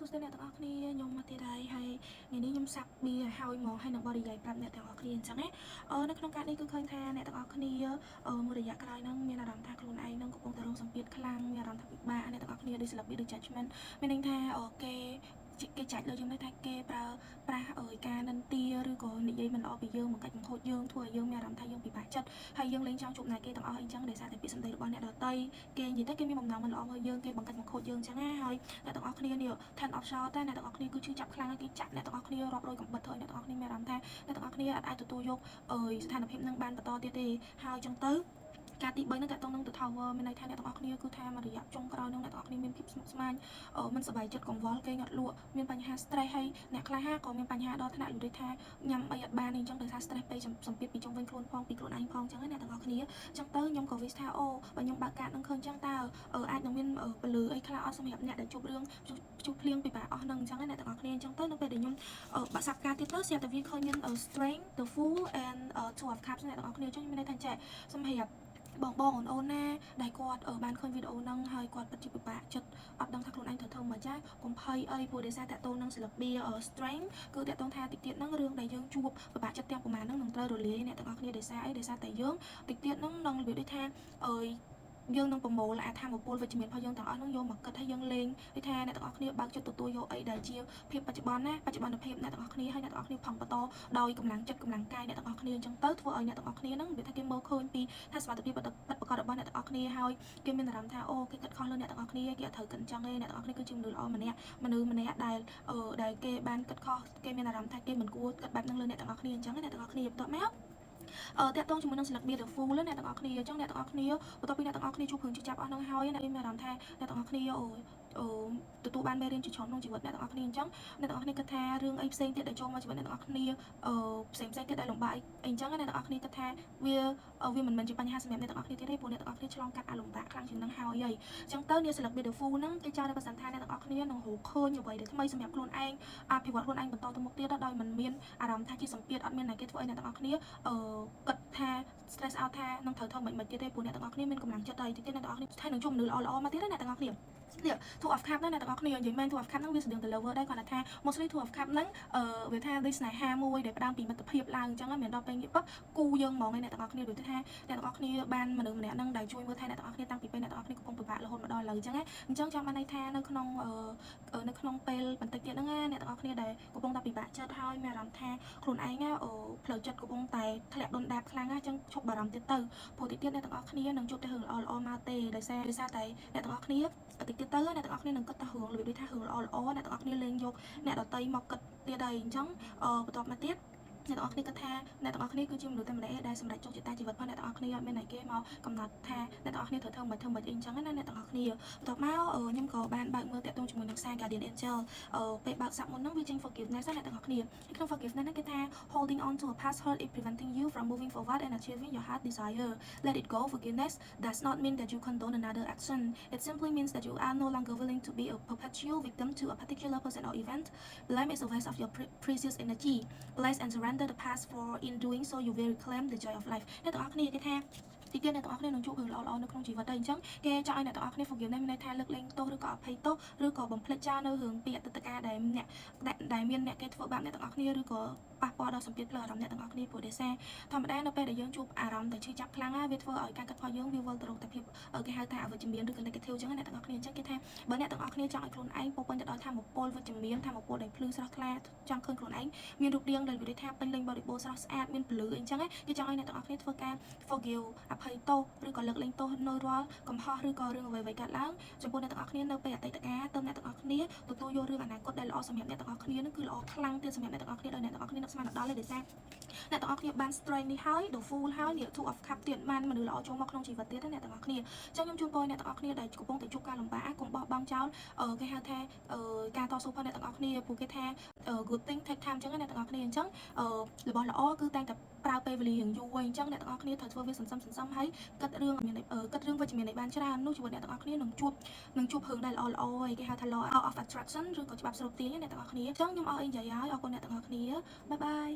សួស្តីអ្នកទាំងអស់គ្នាខ្ញុំមកទៀតហើយថ្ងៃនេះខ្ញុំសាប់បៀហើយមកហើយនឹងបរិយាយប្រាប់អ្នកទាំងអស់គ្នាអញ្ចឹងណានៅក្នុងការនេះគឺឃើញថាអ្នកទាំងអស់គ្នាមួយរយៈក្រោយហ្នឹងមានអារម្មណ៍ថាខ្លួនឯងនឹងកំពុងតែរងសម្ពាធខ្លាំងមានអារម្មណ៍ថាពិបាកអ្នកទាំងអស់គ្នាដូចស្លាប់ដូច judgment មានន័យថាគេចាច់លើយើងថាគេប្រើប្រាស់ការនិន្ទាឬក៏និយាយមិនល្អពីយើងបង្កាច់បង្ខូចយើងធ្វើឲ្យយើងមានអារម្មណ៍ថាយើងពិបាកចិត្តហើយយើងលែងចង់ជួបណាគេទាំងអស់អីចឹងដោយសារតែពាក្យសម្ដីរបស់អ្នកដទៃគេនិយាយទៅគេមានបំណងមិនល្អមកយើងគេបង្កាច់បង្ខូចយើងចឹងណាហើយអ្នកទាំងអស់គ្នានេះ 10 of shot តែអ្នកទាំងអស់គ្នាគឺជឿចាប់ខ្លាំងគេចាក់អ្នកទាំងអស់គ្នារាប់រយកំបិតthôiអ្នកទាំងអស់គ្នាមានអារម្មណ៍ថាអ្នកទាំងអស់គ្នាអាចទទួលយកស្ថានភាពនឹងបានបន្តទៀតទេហើយចឹងទៅការទី3នឹងតើតោះនឹងទៅ tower មានន័យថាអ្នកទាំងអស់គ្នាគឺថាមួយរយៈចុងក្រោយនឹងអ្នកទាំងអស់គ្នាមានភាពស្មុគស្មាញមិនសប្បាយចិត្តកង្វល់គេងាត់លក់មានបញ្ហា stress ហើយអ្នកខ្លះក៏មានបញ្ហាដល់ថ្នាក់ដូចថាញ៉ាំអីអត់បានអីចឹងដោយសារ stress ពេកសម្ពាធពីជុំវិញខ្លួនផងពីខ្លួនឯងផងចឹងណាអ្នកទាំងអស់គ្នាចឹងទៅខ្ញុំក៏ wish ថាអូបើខ្ញុំបើកកាតនឹងឃើញចឹងតើអាចនឹងមានពលឺអីខ្លះអត់សម្រាប់អ្នកដែលជួបរឿងជួបភ្លៀងពិបាកអស់នឹងចឹងណាអ្នកទាំងអស់គ្នាចឹងទៅនៅពេលដែលខ្ញុំបាក់សាប់ការទៀតទៅស្រាប់តែវាឃើញមាន strength the fool and two of cups អ្នកទាំងអស់គ្នាចឹងខ្ញុំមានន័យថាចេះសម្រាប់បងអូនណាដែលគាត់បានឃើញវីដេអូហ្នឹងហើយគាត់ពិតជាពិបាកចិត្តអត់ដឹងថាខ្លួនឯងត្រូវធ្វើមិនចាកុំភ័យអីព្រោះដោយសារតាក់ទងនឹងសិល្បៀ strength គឺតាក់ទងថាតិចទៀតហ្នឹងរឿងដែលយើងជួបពិបាកចិត្តទាំងប្រមាណហ្នឹងនឹងត្រូវរលាយអ្នកទាំងអស់គ្នាដោយសារអីដោយសារតែយើងតិចទៀតហ្នឹងនឹងនិយាយដូចថាយើងនឹងប្រមូលអាធម្មពលវិជ្ជមានរបស់យើងទាំងអស់ហ្នឹងយកមកគិតឲ្យយើងលេងដូចថាអ្នកទាំងអស់គ្នាបើកចិត្តទទួលយកអីដែលជាភាពបច្ចុប្បន្នណាបច្ចុប្បន្នភាពអ្នកទាំងអស់គ្នាហើយអ្នកទាំងអស់គ្នាផឹងបន្តដោយកម្លាំងចិត្តកម្លាំងកាយអ្នកទាំងអស់គ្នាអញ្ចឹងទៅធ្វើឲ្យអ្នកទាំងអស់គ្នាហ្នឹងនិយាយថាគេមើលឃើញពីថាសមត្ថភាពពិតប្រាកដរបស់អ្នកទាំងអស់គ្នាហើយគេមានអារម្មណ៍ថាអូគេគិតខុសលើអ្នកទាំងអស់គ្នាគេអត់ត្រូវគិតអញ្ចឹងទេអ្នកទាំងអស់គ្នាគឺជាមនុស្សល្អម្នាក់ដែលគេបានគិតខុសគេមានអារម្មណ៍ថាគេមិនគួរគិតបែបហ្នឹងលើអ្នកទាំងអស់គ្នាអញ្ចឹងអ្នកទាំងអស់គ្នាបន្ទាប់មកតាក់ទងជាមួយនឹង select beer the full អ្នកទាំងអស់គ្នាអញ្ចឹងអ្នកទាំងអស់គ្នាបន្ទាប់ពីអ្នកទាំងអស់គ្នាជួបរឿងជិះចាប់អស់ហ្នឹងហើយអ្នកមានអារម្មណ៍ថាអ្នកទាំងអស់គ្នាទទួលបានមេរៀនជាច្រើនក្នុងជីវិតអ្នកទាំងអស់គ្នាអញ្ចឹងអ្នកទាំងអស់គ្នាគិតថារឿងអីផ្សេងទៀតដែលចូលមកជីវិតអ្នកទាំងអស់គ្នាផ្សេងទៀតដែលលំបាកអីអញ្ចឹងអ្នកទាំងអស់គ្នាគិតថាវាមិនមែនជាបញ្ហាសម្រាប់អ្នកទាំងអស់គ្នាទៀតទេព្រោះអ្នកទាំងអស់គ្នាឆ្លងកាត់អាលំបាកខ្លាំងជាងនឹងហើយអញ្ចឹងទៅ select beer the full ហ្នឹងគេចង់ឲ្យប្រសិនថាអ្នកទាំងអស់គ្នានឹងរកឃើញអ្វីដែលថ្មីសម្រាប់ខ្លួនឯងអភិវឌ្ឍខ្លួនឯងបន្តទៅមុខទៀតដោយមិនមានអារម្មណ៍ថាជាសម្ពាធអត់មានអ្នកគេធ្វើឲ្យអ្នកទាំងអស់គ្នាគិតថា stress out ថានឹងត្រូវធ្វើមិនទៀតទេព្រោះអ្នកទាំងអស់គ្នាមានកម្លាំងចិត្តហើយទីទៀតអ្នកទាំងអស់គ្នាថានឹងជួបមនុស្សល្អៗមកទៀតណាអ្នកទាំងអស់គ្នានេះ two of cup ហ្នឹងអ្នកទាំងអស់គ្នានិយាយមែន two of cup ហ្នឹងវាស្តៀងទៅ lover ដែរគាត់ថា mostly two of cup ហ្នឹងវាថាដូចស្នេហាមួយដែលផ្ដើមពីមិត្តភាពឡើងអញ្ចឹងមិនដល់ពេលងាកពឹកគូយើងហ្មងអ្នកទាំងអស់គ្នាដូចថាអ្នកទាំងអស់គ្នាបានមនុស្សម្នាក់ហ្នឹងដែលជួយមើលថែអ្នកទាំងអស់គ្នាតាំងពីពេលអ្នកទាំងអស់គ្នាកំពុងពិបាករហូតមកដល់ឥឡូវអញ្ចឹងអញ្ចឹងចង់បានន័យថានៅក្នុងពេលបន្តិចទៀតហ្នឹងអ្នកទាំងអស់គ្នាដែលកំពុងតែពិបាកចិត្តហើយមានអារម្មណ៍ថាខ្លួនឯងផ្លូវចិត្តកំពុងតែធ្លាក់ដុនដាបខ្លាំងណាស់អញ្ចឹងឈប់បារម្ភទៀតទៅព្រោះតិចទៀតអ្នកទាំងអស់គ្នានឹងជួបតែរឿងល្អៗមកទេដោយសារតែអ្នកទាំងអស់គ្នាតិចទៀតទៅអ្នកទាំងអស់គ្នានឹងគិតតែរឿងរបៀបដូចថារឿងល្អអ្នកទាំងអស់គ្នាលេងយកអ្នកដតីមកគិតទៀតហើយអញ្ចឹងបន្ទាប់មកទៀតអ្នកទាំងអស់គ្នាគិតថាអ្នកទាំងអស់គ្នាគឺជាមនុស្សតែម្នាក់ដែលសម្រេចជោគជ័យជីវិតផងអ្នកទាំងអស់គ្នាអត់មានអ្នកគេមកកំណត់ថាអ្នកទាំងអស់គ្នាត្រូវធ្វើមិនអីអញ្ចឹងណាអ្នកទាំងអស់គ្នាបន្ទាប់មកខ្ញុំក៏បានបើកមើលតាក់ទងជាមួយនឹង Sign Guardian Angel ពេលបើកសាប់មុនហ្នឹងវាចេញ forgiveness អ្នកទាំងអស់គ្នាក្នុង forgiveness ហ្នឹងគេថា holding on to a past hurt is preventing you from moving forward and achieving your heart desire let it go forgiveness does not mean that you condone another action it simply means that you are no longer willing to be a perpetual victim to a particular person or event blame is a waste of your precious energy place and surrender the past for in doing so you will reclaim the joy of life អ្នកទាំងអស់គ្នាគេថាទីទៀតអ្នកទាំងអស់គ្នានឹងជួបរឿងល្អៗនៅក្នុងជីវិតដែរអញ្ចឹងគេចង់ឲ្យអ្នកទាំងអស់គ្នា forgive មានន័យថាលើកលែងទោសឬក៏អភ័យទោសឬក៏បំភ្លេចចោលនៅរឿងពីអតីតកាលដែលមានអ្នកគេធ្វើបាបអ្នកទាំងអស់គ្នាឬក៏ប៉ះពាល់ដល់សម្ពាធផ្លូវអារម្មណ៍អ្នកទាំងអស់គ្នាព្រោះដោយសារធម្មតានៅពេលដែលយើងជួបអារម្មណ៍តែឈឺចាប់ខ្លាំងណាវាធ្វើឲ្យការគិតរបស់យើងវាវិលទៅរកតែភាពគេហៅថាអវិជ្ជមានឬក៏ negative អញ្ចឹងអ្នកទាំងអស់គ្នាអញ្ចឹងគេថាបើអ្នកទាំងអស់គ្នាចង់ឲ្យខ្លួនឯងពោពេញទៅដោយថាមពលវិជ្ជមានថាមពលដែលភ្លឺស្រស់ថ្លាចង់ឃើញខ្លួនឯងមានរូបរាងដែលនិយាយថាពេញលេញបរិបូរណ៍ស្រស់ស្អាតមានពលឺអីចឹងគេចង់ឲ្យអ្នកទាំងអស់គ្នាធ្វើការ forgive អភ័យទោសឬក៏លើកលែងទោសនៅរាល់កំហុសឬក៏រឿងអ្វីៗកើតឡើងចំពោះអ្នកទាំងអស់គ្នានៅពេលអតីតកាលទៅអ្នកទាំងអស់គ្នាទទួលយករឿងអនាគតដែលល្អសម្រាប់អ្នកទាំងអស់គ្នានឹងគឺល្អខ្លាំងទៀតសម្រាប់អ្នកទាំងអស់គ្នាដោយអ្នកទាំងអស់គ្នានឹកស្មានដល់ទេដោយសារអ្នកទាំងអស់គ្នាបាន strength នេះហើយ the full ហើយនេះ two of cup ទៀតបានមនុស្សល្អចូលមកក្នុងជីវិតទៀតអ្នកទាំងអស់គ្នាអញ្ចឹងខ្ញុំជូនពរអ្នកទាំងអស់គ្នាដែលកំពុងតែជួបការលំបាកកុំបោះបង់ចោលគេហៅថាការតស៊ូផងអ្នកទាំងអស់គ្នាព្រោះគេថា good thing take time អញ្ចឹងអ្នកទាំងអស់គ្នាអញ្ចឹងរបស់ល្អគឺតែងតែប្រើពេលវេលារៀងយូរអញ្ចឹងអ្នកទាំងអស់គ្នាត្រូវធ្វើវាសន្សំហើយគិតរឿងវិជ្ជមានឲ្យបានច្រើននោះជីវិតអ្នកទាំងអស់គ្នានឹងជួបរឿងដែលល្អៗហើយគេហៅថា law of attraction ឬក៏ច្បាប់ស្រូបទាញអ្នកទាំងអស់គ្នាអញ្ចឹងខ្ញុំអរអីនិយាយហើយអរគុណអ្នកទាំងអស់គ្នាបាយបាយ